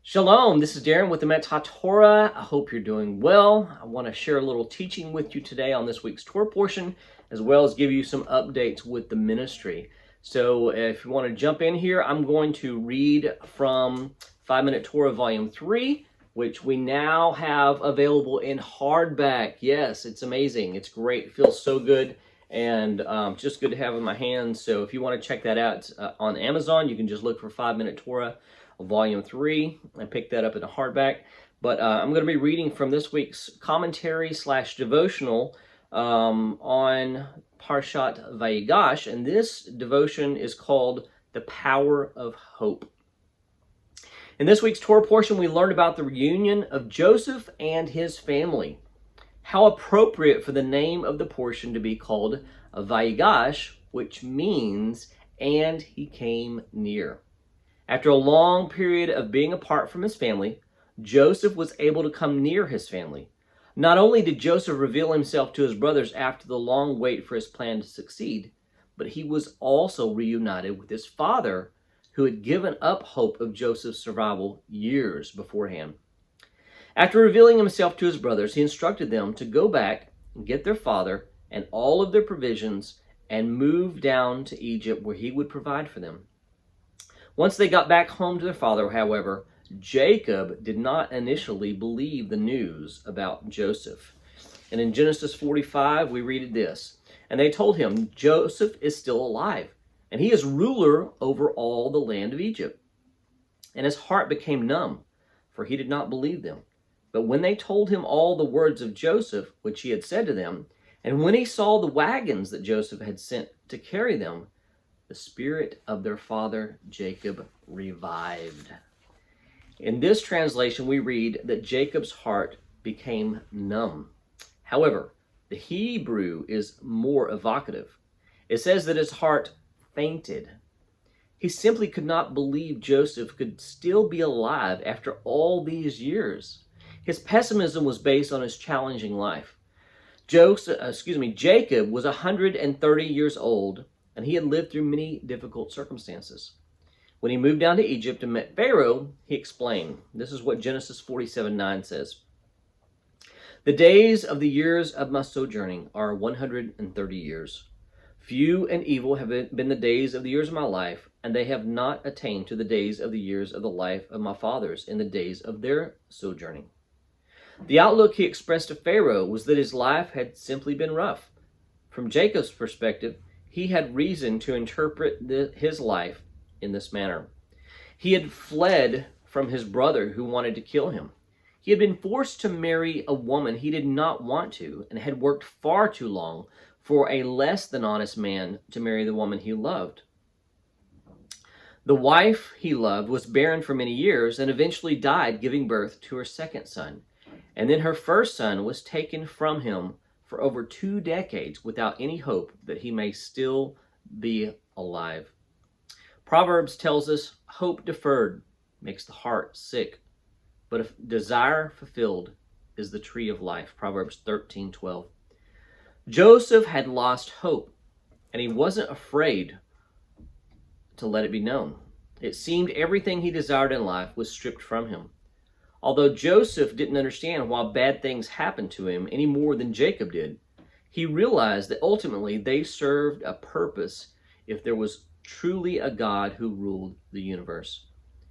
Shalom, this is Darren with Emet HaTorah. I hope you're doing well. I want to share a little teaching with you today on this week's Torah portion, as well as give you some updates with the ministry. So if you want to jump in here, I'm going to read from 5-Minute Torah Volume 3, which we now have available in hardback. Yes, it's amazing. It's great. It feels so good and just good to have in my hands. So if you want to check that out on Amazon, you can just look for 5-Minute Torah Volume 3. I picked that up in a hardback. But I'm going to be reading from this week's commentary / devotional on Parshat Vayigash, and this devotion is called The Power of Hope. In this week's Torah portion, we learned about the reunion of Joseph and his family. How appropriate for the name of the portion to be called Vayigash, which means, and he came near. After a long period of being apart from his family, Joseph was able to come near his family. Not only did Joseph reveal himself to his brothers after the long wait for his plan to succeed, but he was also reunited with his father, who had given up hope of Joseph's survival years beforehand. After revealing himself to his brothers, he instructed them to go back and get their father and all of their provisions and move down to Egypt, where he would provide for them. Once they got back home to their father, however, Jacob did not initially believe the news about Joseph. And in Genesis 45, we read this: "And they told him, 'Joseph is still alive, and he is ruler over all the land of Egypt.' And his heart became numb, for he did not believe them. But when they told him all the words of Joseph, which he had said to them, and when he saw the wagons that Joseph had sent to carry them, the spirit of their father Jacob revived." In this translation, we read that Jacob's heart became numb. However, the Hebrew is more evocative. It says that his heart fainted. He simply could not believe Joseph could still be alive after all these years. His pessimism was based on his challenging life. Jacob was 130 years old, and he had lived through many difficult circumstances. When he moved down to Egypt and met Pharaoh, he explained. This is what Genesis 47:9 says: "The days of the years of my sojourning are 130 years. Few and evil have been the days of the years of my life, and they have not attained to the days of the years of the life of my fathers in the days of their sojourning." The outlook he expressed to Pharaoh was that his life had simply been rough. From Jacob's perspective, he had reason to interpret his life in this manner. He had fled from his brother who wanted to kill him. He had been forced to marry a woman he did not want to, and had worked far too long for a less than honest man to marry the woman he loved. The wife he loved was barren for many years and eventually died, giving birth to her second son. And then her first son was taken from him for over 2 decades without any hope that he may still be alive. Proverbs tells us, "Hope deferred makes the heart sick, but a desire fulfilled is the tree of life." Proverbs 13:12. Joseph had lost hope, and he wasn't afraid to let it be known. It seemed everything he desired in life was stripped from him. Although Joseph didn't understand why bad things happened to him any more than Jacob did, he realized that ultimately they served a purpose if there was truly a God who ruled the universe.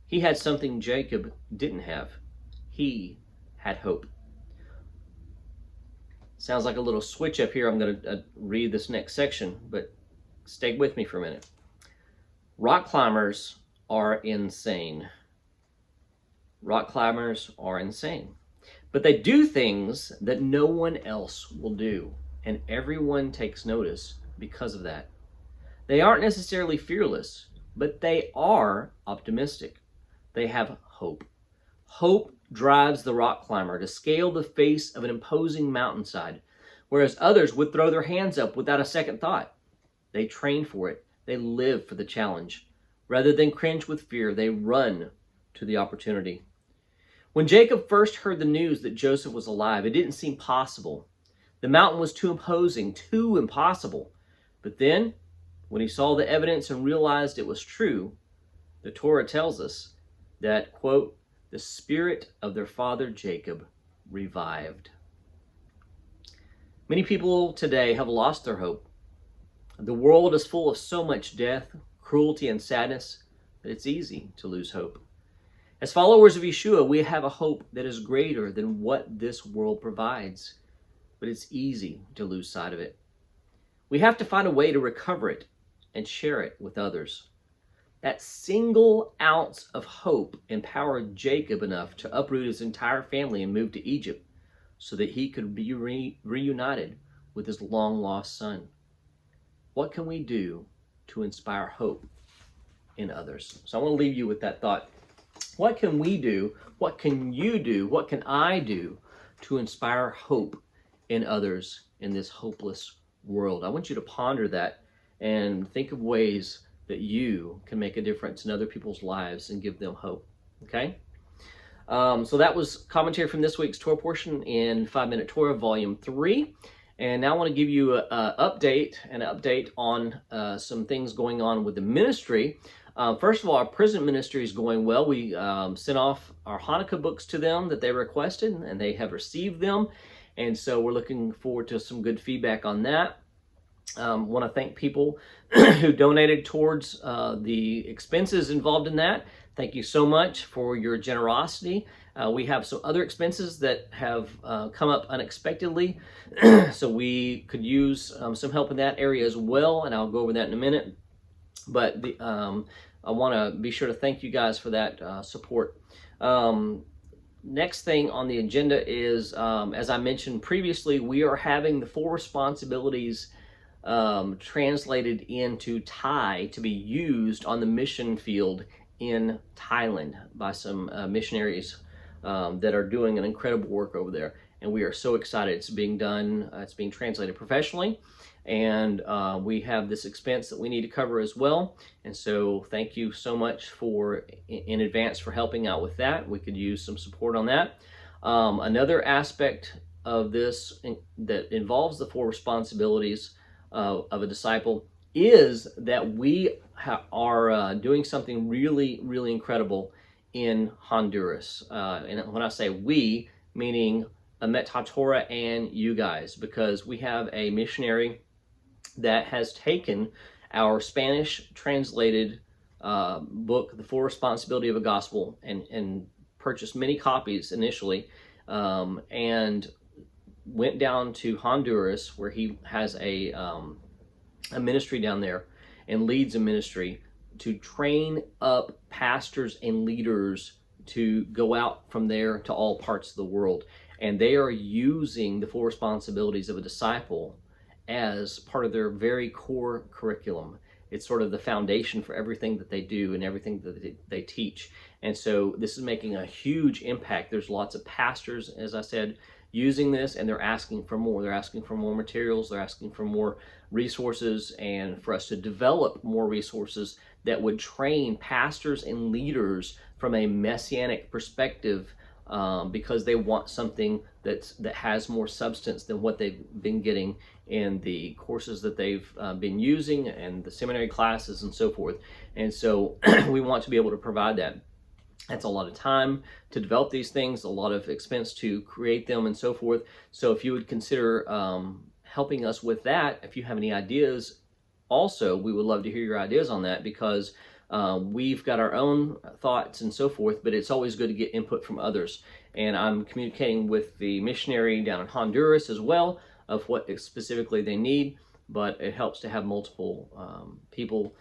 He had something Jacob didn't have. He had hope. Sounds like a little switch up here. I'm going to read this next section, but stay with me for a minute. Rock climbers are insane. Rock climbers are insane. But they do things that no one else will do, and everyone takes notice because of that. They aren't necessarily fearless, but they are optimistic. They have hope. Hope drives the rock climber to scale the face of an imposing mountainside, whereas others would throw their hands up without a second thought. They train for it. They live for the challenge. Rather than cringe with fear, they run to the opportunity. When Jacob first heard the news that Joseph was alive, it didn't seem possible. The mountain was too imposing, too impossible. But then, when he saw the evidence and realized it was true, the Torah tells us that, quote, the spirit of their father Jacob revived. Many people today have lost their hope. The world is full of so much death, cruelty, and sadness that it's easy to lose hope. As followers of Yeshua, we have a hope that is greater than what this world provides, but it's easy to lose sight of it. We have to find a way to recover it and share it with others. That single ounce of hope empowered Jacob enough to uproot his entire family and move to Egypt so that he could be reunited with his long-lost son. What can we do to inspire hope in others? So I want to leave you with that thought. What can we do? What can you do? What can I do to inspire hope in others in this hopeless world? I want you to ponder that and think of ways that you can make a difference in other people's lives and give them hope. Okay? So that was commentary from this week's Torah portion in 5-Minute Torah, Volume 3. And now I want to give you an update on some things going on with the ministry. First of all, our prison ministry is going well. We sent off our Hanukkah books to them that they requested, and they have received them. And so we're looking forward to some good feedback on that. Want to thank people who donated towards the expenses involved in that. Thank you so much for your generosity. We have some other expenses that have come up unexpectedly, so we could use some help in that area as well, and I'll go over that in a minute. But I want to be sure to thank you guys for that support. Next thing on the agenda is, as I mentioned previously, we are having the 4 responsibilities translated into Thai to be used on the mission field in Thailand by some missionaries that are doing an incredible work over there. And we are so excited. It's being done, it's being translated professionally. And we have this expense that we need to cover as well. And so thank you so much in advance for helping out with that. We could use some support on that. Another aspect of this that involves the 4 responsibilities of a disciple is that we are doing something really, really incredible in Honduras. And when I say we, meaning Emet HaTorah and you guys, because we have a missionary that has taken our Spanish translated book, The Full Responsibility of a Gospel, and purchased many copies initially, and went down to Honduras, where he has a ministry down there and leads a ministry to train up pastors and leaders to go out from there to all parts of the world. And they are using the 4 responsibilities of a disciple as part of their very core curriculum. It's sort of the foundation for everything that they do and everything that they teach. And so this is making a huge impact. There's lots of pastors, as I said, using this, and they're asking for more. They're asking for more materials. They're asking for more resources, and for us to develop more resources that would train pastors and leaders from a messianic perspective, because they want something that has more substance than what they've been getting in the courses that they've been using and the seminary classes and so forth. And so we want to be able to provide that. That's a lot of time to develop these things, a lot of expense to create them and so forth. So if you would consider helping us with that, if you have any ideas also, we would love to hear your ideas on that, because we've got our own thoughts and so forth, but it's always good to get input from others. And I'm communicating with the missionary down in Honduras as well of what specifically they need, but it helps to have multiple people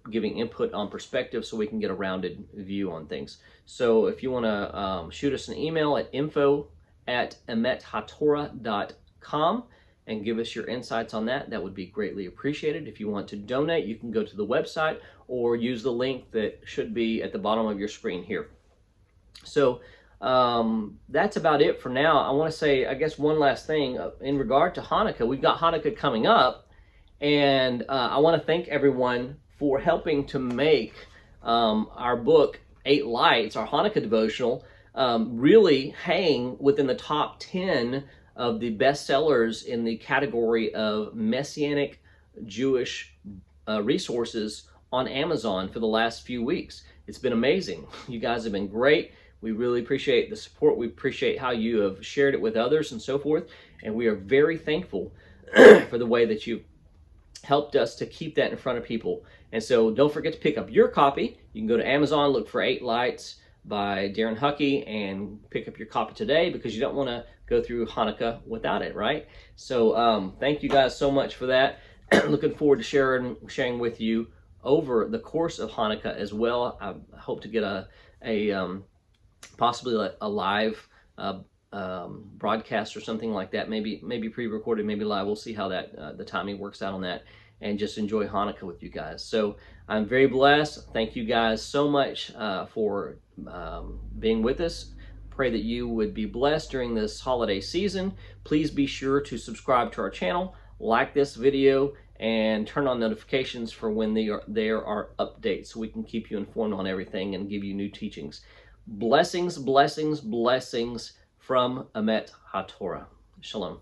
giving input on perspective so we can get a rounded view on things. So if you want to shoot us an email at info@emethatorah.com and give us your insights on that, that would be greatly appreciated. If you want to donate, you can go to the website or use the link that should be at the bottom of your screen here. So that's about it for now. I want to say, I guess, one last thing in regard to Hanukkah. We've got Hanukkah coming up, and I want to thank everyone for helping to make our book, 8 Lights, our Hanukkah devotional, really hang within the top 10 of the bestsellers in the category of Messianic Jewish resources on Amazon for the last few weeks. It's been amazing. You guys have been great. We really appreciate the support. We appreciate how you have shared it with others and so forth. And we are very thankful for the way that you've helped us to keep that in front of people. And so don't forget to pick up your copy. You can go to Amazon, look for 8 Lights by Darren Huckey, and pick up your copy today, because you don't want to go through Hanukkah without it, right? So thank you guys so much for that. Looking forward to sharing with you over the course of Hanukkah as well. I hope to get possibly a live broadcast or something like that. Maybe pre-recorded, maybe live. We'll see how that the timing works out on that, and just enjoy Hanukkah with you guys. So I'm very blessed. Thank you guys so much for being with us. Pray that you would be blessed during this holiday season. Please be sure to subscribe to our channel, like this video, and turn on notifications for when there are updates, so we can keep you informed on everything and give you new teachings. Blessings, blessings, blessings from Emet HaTorah. Shalom.